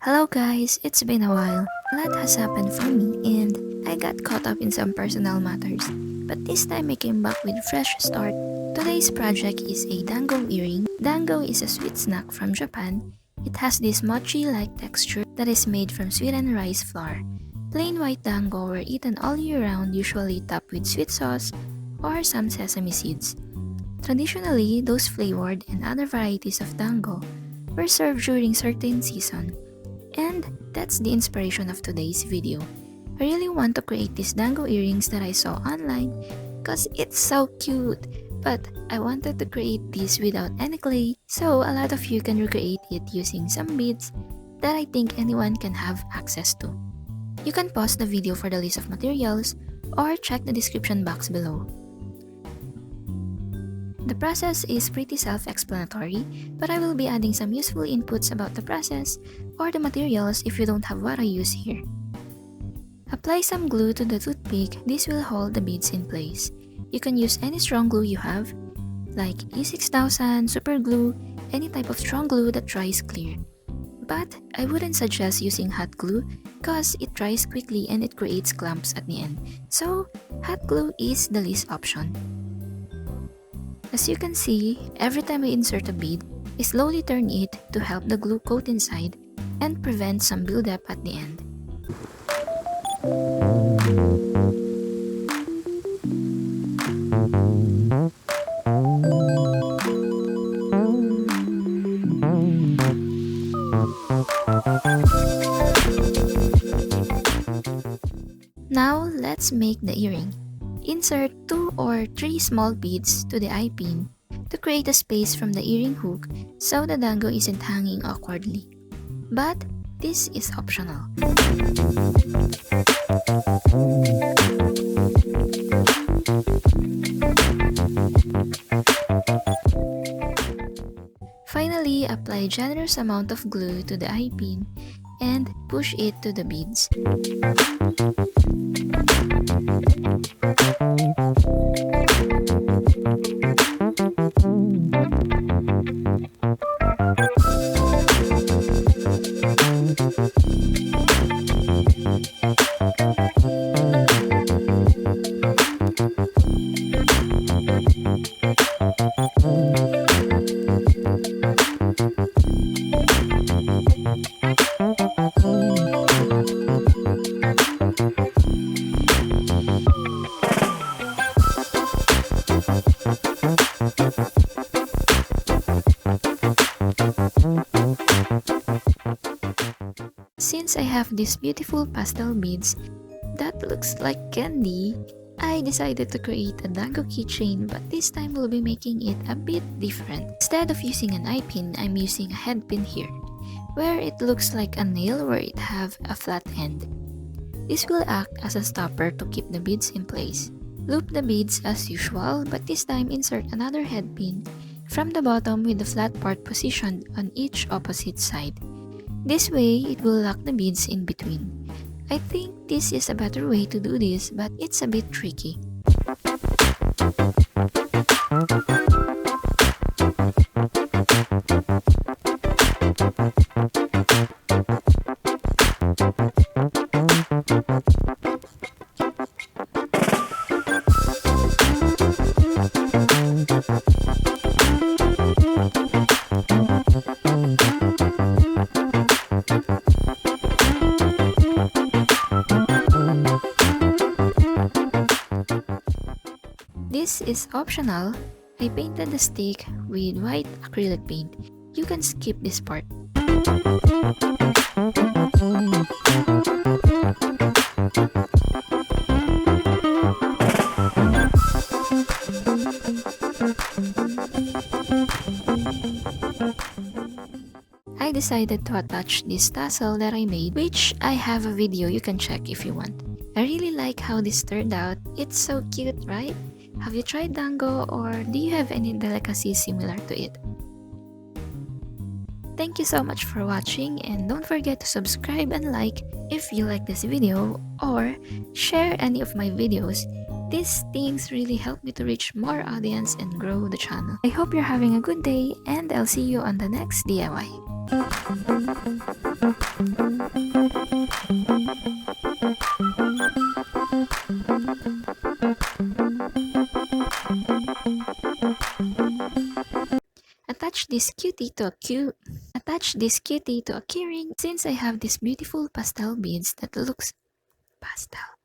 Hello guys, it's been a while. A lot has happened for me and I got caught up in some personal matters. But this time I came back with a fresh start. Today's project is a dango earring. Dango is a sweet snack from Japan. It has this mochi-like texture that is made from sweetened rice flour. Plain white dango were eaten all year round, usually topped with sweet sauce or some sesame seeds. Traditionally, those flavored and other varieties of dango were served during certain season. And that's the inspiration of today's video. I really want to create these dango earrings that I saw online because it's so cute. But I wanted to create this without any clay, so a lot of you can recreate it using some beads that I think anyone can have access to. You can pause the video for the list of materials or check the description box below. The process is pretty self-explanatory, but I will be adding some useful inputs about the process or the materials if you don't have what I use here. Apply some glue to the toothpick. This will hold the beads in place. You can use any strong glue you have, like E6000, super glue, any type of strong glue that dries clear. But I wouldn't suggest using hot glue because it dries quickly and it creates clumps at the end. So hot glue is the least option. As you can see, every time I insert a bead, I slowly turn it to help the glue coat inside and prevent some buildup at the end. Now let's make the earring. Insert 2 or 3 small beads to the eye pin to create a space from the earring hook so the dango isn't hanging awkwardly. But this is optional. Finally, apply a generous amount of glue to the eye pin and push it to the beads. Since I have these beautiful pastel beads that looks like candy, I decided to create a dango keychain, but this time we'll be making it a bit different. Instead of using an eye pin, I'm using a head pin here, where it looks like a nail where it have a flat end. This will act as a stopper to keep the beads in place. Loop the beads as usual, but this time insert another head pin from the bottom with the flat part positioned on each opposite side. This way, it will lock the beads in between. I think this is a better way to do this, but it's a bit tricky. This is optional. I painted the stick with white acrylic paint. You can skip this part. I decided to attach this tassel that I made, which I have a video you can check if you want. I really like how this turned out. It's so cute, right? Have you tried dango, or do you have any delicacies similar to it? Thank you so much for watching, and don't forget to subscribe and like if you like this video, or share any of my videos. These things really help me to reach more audience and grow the channel. I hope you're having a good day, and I'll see you on the next DIY. Attach this cutie to a keyring since I have these beautiful pastel beads that looks pastel.